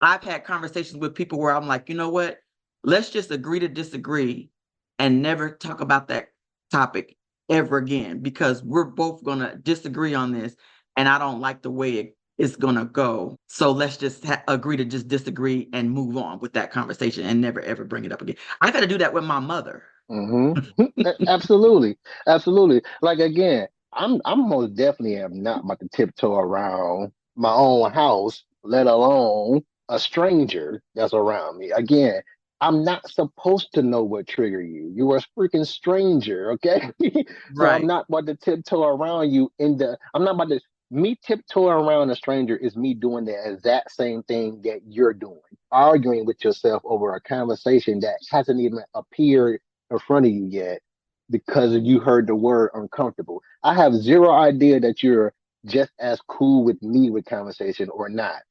I've had conversations with people where I'm like, you know what? Let's just agree to disagree and never talk about that topic ever again because we're both going to disagree on this and I don't like the way it's going to go. So let's just agree to just disagree and move on with that conversation and never ever bring it up again. I got to do that with my mother. Absolutely, absolutely. Like again, I'm most definitely am not about to tiptoe around my own house, let alone a stranger that's around me. Again, I'm not supposed to know what trigger you. You're a freaking stranger, okay? So I'm Right. not about to tiptoe around you in the. I'm not about to. Me tiptoeing around a stranger is me doing the exact same thing that you're doing, arguing with yourself over a conversation that hasn't even appeared in front of you yet because you heard the word uncomfortable. I have zero idea that you're just as cool with me with conversation or not.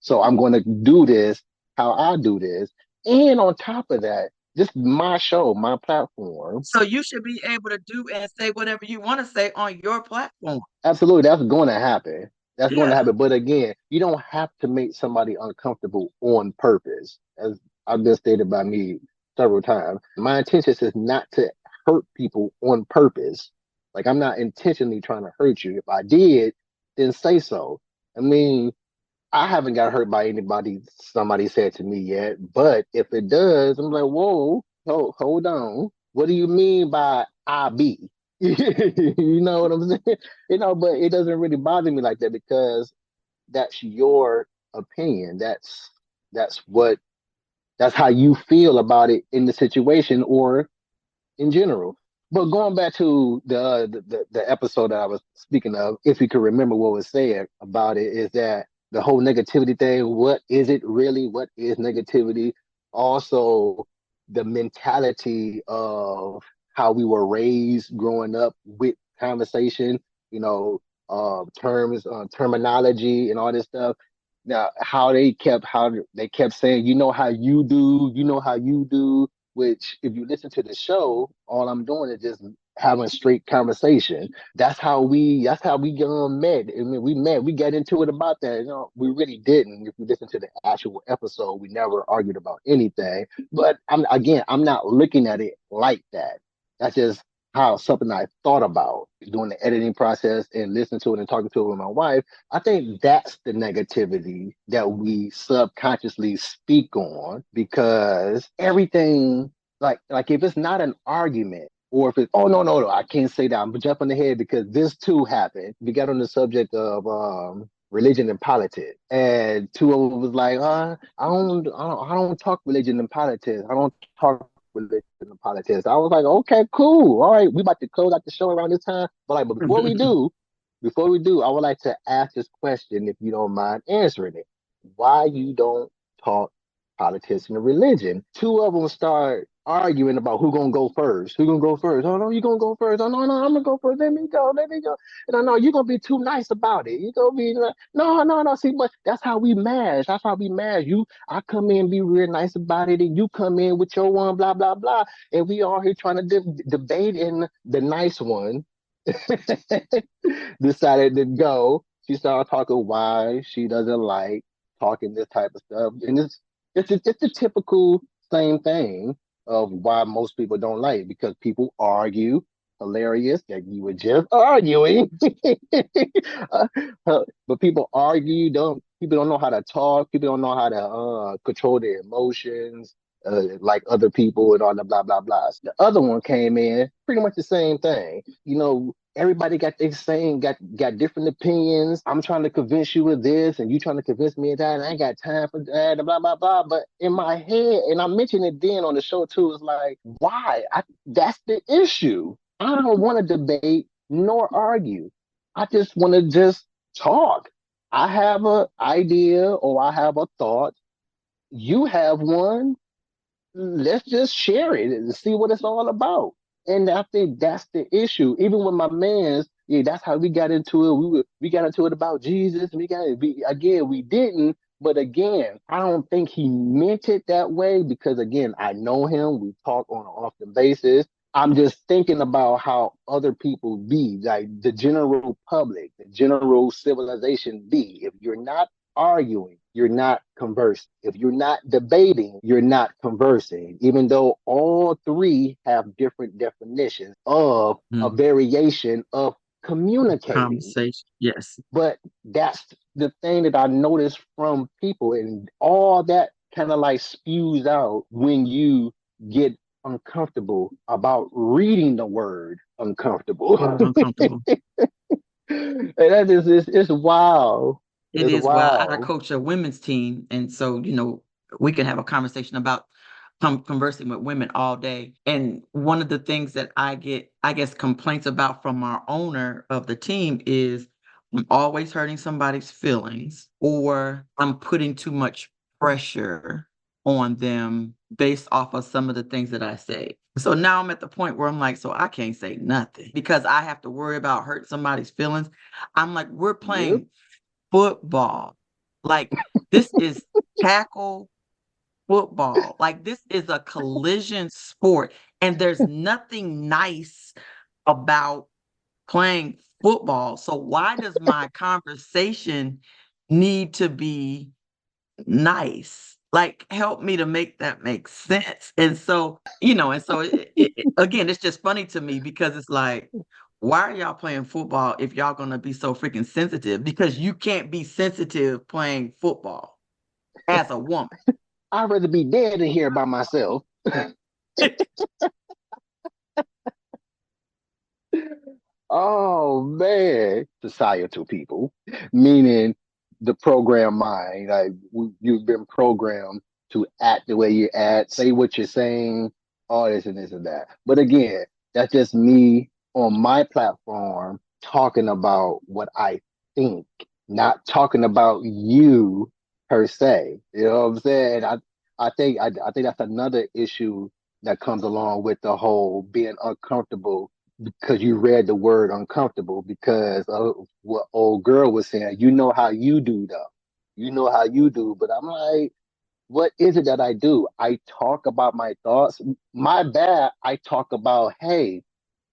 So I'm going to do this how I do this. And on top of that, this is my show, my platform. So you should be able to do and say whatever you want to say on your platform. Absolutely, that's going to happen. That's going to Yeah. happen. But again, you don't have to make somebody uncomfortable on purpose, as I've been stated by me several times. My intention is not to hurt people on purpose. Like I'm not intentionally trying to hurt you. If I did, then say so. I mean, I haven't got hurt by anybody somebody said to me yet, but if it does, I'm like, whoa, hold on. What do you mean by I be? You know what I'm saying? But it doesn't really bother me like that because that's your opinion. That's that's how you feel about it in the situation or in general. But going back to the episode that I was speaking of, if you can remember what was said about it, is that the whole negativity thing. What is it really? What is negativity? Also, the mentality of how we were raised growing up with conversation. Terms, terminology, and all this stuff. Now, how they kept saying, how you do, how you do, which if you listen to the show, all I'm doing is just having straight conversation. That's how we met. I mean, we got into it about that. We really didn't. If you listen to the actual episode, we never argued about anything. But I'm not looking at it like that. That's just how something I thought about during the editing process and listening to it and talking to it with my wife. I think that's the negativity that we subconsciously speak on because everything, like if it's not an argument, or if it's, oh, no, no, no, I can't say that, I'm jumping ahead because this too happened. We got on the subject of religion and politics, and two of them was like, I don't talk religion and politics. I don't talk religion and politics. I was like, okay, cool, all right, we about to close out the show around this time, but before we do, I would like to ask this question, if you don't mind answering it. Why you don't talk politics and religion? Two of them start arguing about who gonna go first. Who gonna go first? Oh no, you gonna go first. Oh no, no, I'm gonna go first. Let me go. Let me go. And I know you're gonna be too nice about it. You gonna be like, no, no, no. See, but that's how we mash. That's how we mash. I come in be real nice about it, and you come in with your one, blah blah blah, and we all here trying to debate, and the nice one decided to go. She started talking why she doesn't like talking this type of stuff, and it's the typical same thing of why most people don't like, because people argue. Hilarious that you were just arguing. Uh, but people argue, don't people don't know how to talk, people don't know how to control their emotions, like other people, and all the blah blah blahs. The other one came in pretty much the same thing. Everybody got their same got different opinions. I'm trying to convince you of this, and you trying to convince me of that. And I ain't got time for that, blah blah blah. But in my head, and I mentioned it then on the show too, it's like, why? That's the issue. I don't want to debate nor argue. I just want to just talk. I have an idea or I have a thought. You have one. Let's just share it and see what it's all about. And I think that's the issue. Even with my man's, yeah, that's how we got into it. We got into it about Jesus. Again, we didn't. But again, I don't think he meant it that way because again, I know him. We talk on an often basis. I'm just thinking about how other people be, like the general public, the general civilization be. If you're not arguing, you're not conversing. If you're not debating, you're not conversing, even though all three have different definitions of a Mhm. variation of communicating. Conversation. Yes. But that's the thing that I noticed from people, and all that kind of like spews out when you get uncomfortable about reading the word uncomfortable. Word uncomfortable. And that is it's wild. It It's is wild. I wild. coach a women's team, and so we can have a conversation about conversing with women all day. And one of the things that I get, I guess, complaints about from our owner of the team is I'm always hurting somebody's feelings, or I'm putting too much pressure on them based off of some of the things that I say. So now I'm at the point where I'm like, so I can't say nothing because I have to worry about hurting somebody's feelings. I'm like, we're Yep. playing football. Like, this is tackle football. Like, this is a collision sport. And there's nothing nice about playing football. So why does my conversation need to be nice? Like, help me to make that make sense. And so again, it's just funny to me because it's like, why are y'all playing football if y'all gonna be so freaking sensitive? Because you can't be sensitive playing football as a woman. I'd rather be dead than here by myself. Oh man, societal people, meaning the program mind. Like you've been programmed to act the way you act, say what you're saying, all this and this and that. But again, that's just me on my platform talking about what I think, not talking about you per se. You know what I'm saying? I think that's another issue that comes along with the whole being uncomfortable because you read the word uncomfortable because of what old girl was saying. You know how you do though. You know how you do. But I'm like, what is it that I do? I talk about my thoughts. My bad. I talk about, hey,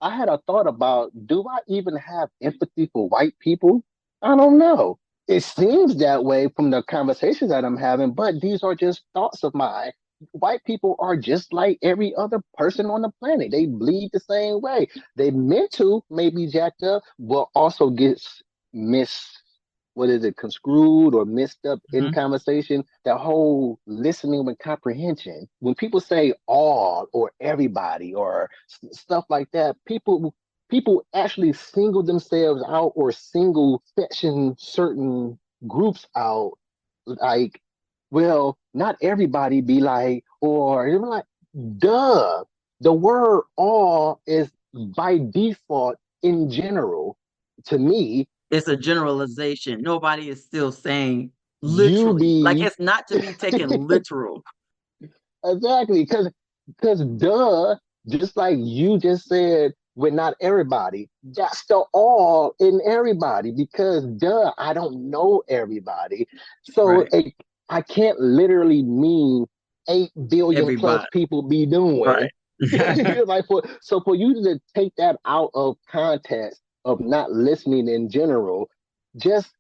I had a thought about, do I even have empathy for white people? I don't know. It seems that way from the conversations that I'm having, but these are just thoughts of mine. White people are just like every other person on the planet. They bleed the same way. They meant to maybe jacked up, but also gets mis what is it, conscrewed or messed up in Mhm. conversation, that whole listening and comprehension. When people say all or everybody or stuff like that, people actually single themselves out or single section certain groups out. Like, well, not everybody be like, or you're like, duh. The word all is by default in general to me. It's a generalization. Nobody is still saying You literally. Like, be it's not to be taken literal. exactly because duh, just like you just said, with not everybody, that's the all in everybody because duh, I don't know everybody, so Right. I can't literally mean 8 billion plus Everybody. people be doing. Right. Like for you to take that out of context of not listening in general, just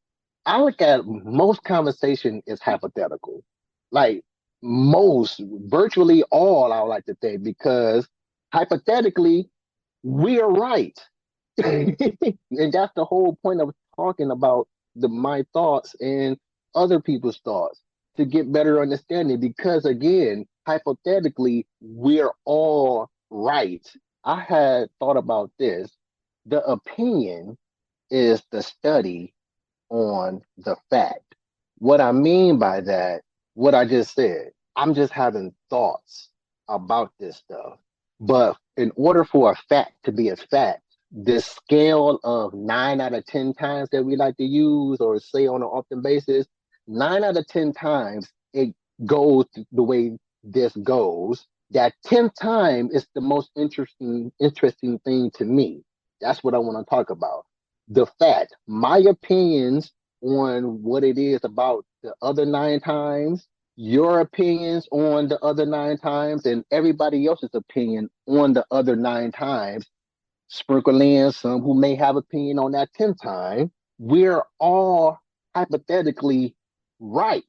I look at most conversation is hypothetical. Like most, virtually all, I would like to think, because hypothetically, we are right. And that's the whole point of talking about my thoughts and other people's thoughts to get better understanding. Because again, hypothetically, we're all right. I had thought about this. The opinion is the study on the fact. What I mean by that, what I just said, I'm just having thoughts about this stuff. But in order for a fact to be a fact, this scale of 9 out of 10 times that we like to use or say on an often basis, 9 out of 10 times it goes the way this goes. That 10th time is the most interesting thing to me. That's what I want to talk about. The fact, my opinions on what it is about the other 9 times, your opinions on the other 9 times, and everybody else's opinion on the other 9 times. Sprinkle in some who may have opinion on that 10th time. We're all hypothetically right.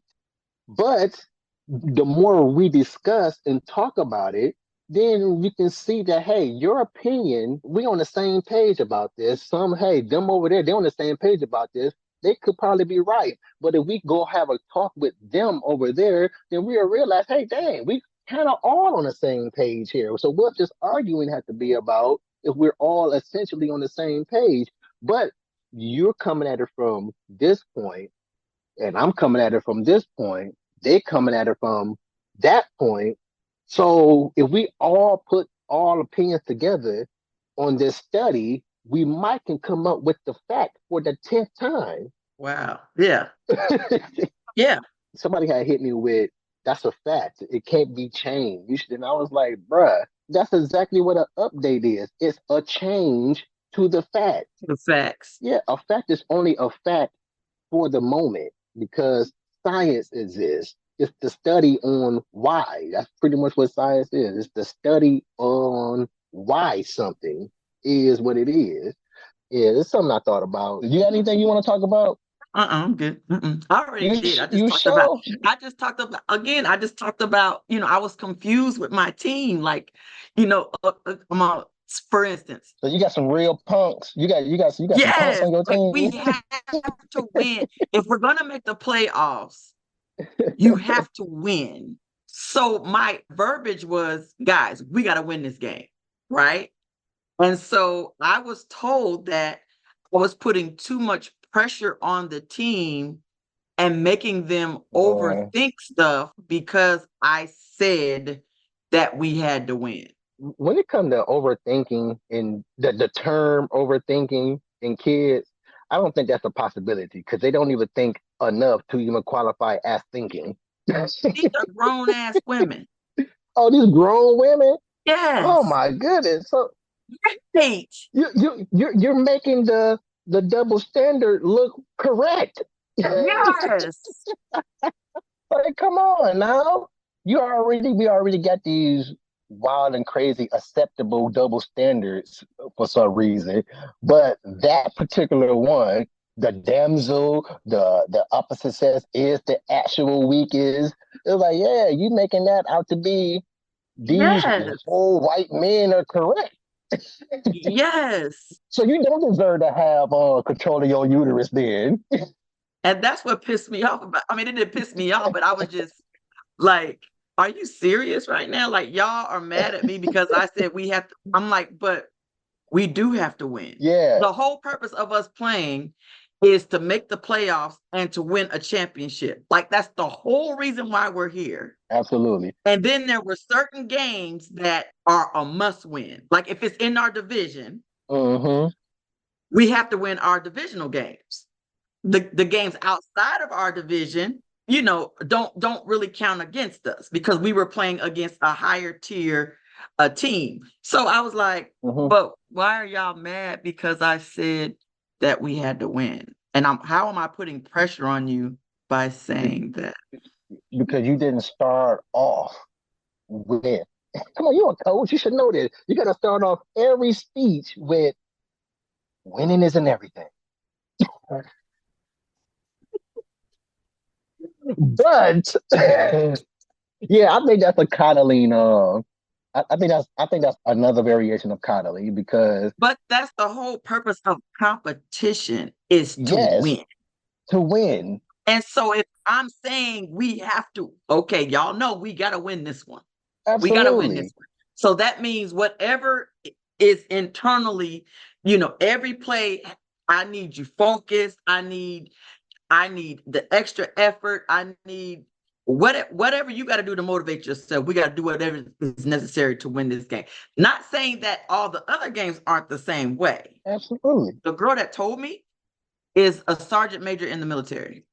But the more we discuss and talk about it, then we can see that, hey, your opinion, we on the same page about this. Hey, them over there, they're on the same page about this. They could probably be right. But if we go have a talk with them over there, then we'll realize, hey, dang, we kind of all on the same page here. So what this arguing has to be about if we're all essentially on the same page? But you're coming at it from this point, and I'm coming at it from this point. They coming at it from that point. So if we all put all opinions together on this study, we might can come up with the fact for the 10th time. Wow. Yeah. Yeah. Somebody had hit me with, that's a fact. It can't be changed. And I was like, bruh, that's exactly what an update is. It's a change to the fact. The facts. Yeah, a fact is only a fact for the moment because science exists. It's the study on why. That's pretty much what science is. It's the study on why something is what it is. Yeah, it's something I thought about. You got anything you want to talk about? I'm good. I already did. I You just talked about, again, I just talked about, I was confused with my team. Like, for instance. So you got some real punks. You got some punks on your team. We have to win. If we're gonna make the playoffs, you have to win. So my verbiage was, guys, we got to win this game, right? And so I was told that I was putting too much pressure on the team and making them overthink stuff because I said that we had to win. When it comes to overthinking and the term overthinking in kids, I don't think that's a possibility because they don't even think enough to even qualify as thinking. These are grown ass women. Oh, these grown women? Yes. Oh my goodness. So you're making the double standard look correct. Yes. Like, come on now. We already got these wild and crazy acceptable double standards for some reason. But that particular one, the damsel, the opposite sex is the actual weakest. It's like, yeah, you making that out to be these whole white men are correct. Yes. So you don't deserve to have control of your uterus then. And that's what pissed me off about. I mean, it didn't piss me off, but I was just like, are you serious right now? Like, y'all are mad at me because I said we have to. I'm like, but we do have to win. Yeah. The whole purpose of us playing is to make the playoffs and to win a championship. Like, that's the whole reason why we're here. Absolutely. And then there were certain games that are a must win. Like, if it's in our division, we have to win our divisional games. The games outside of our division, don't really count against us because we were playing against a higher tier team. So I was like, but why are y'all mad because I said that we had to win? And how am I putting pressure on you by saying that? Because you didn't start off with, come on, you're a coach, you should know this. You got to start off every speech with winning isn't everything. But yeah, I think that's a coddling. I think that's another variation of coddling because. But that's the whole purpose of competition is to win. To win. And so if I'm saying we have to, okay, y'all know we got to win this one. Absolutely. We got to win this one. So that means whatever is internally, every play, I need you focused. I need the extra effort. I need whatever you got to do to motivate yourself. We got to do whatever is necessary to win this game. Not saying that all the other games aren't the same way. Absolutely. The girl that told me is a sergeant major in the military.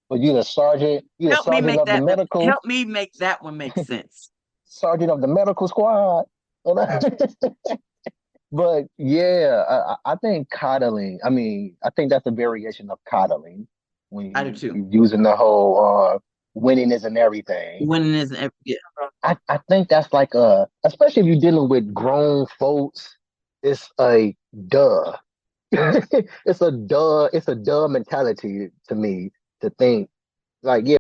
Well, you're a sergeant. You're a sergeant of the medical. Help me make that one make sense. Sergeant of the medical squad. But yeah, I think coddling. I mean, I think that's a variation of coddling. When I do too. Using the whole winning isn't everything. Winning isn't everything. I think that's like especially if you're dealing with grown folks, it's a duh. It's a duh mentality to me to think like, yeah,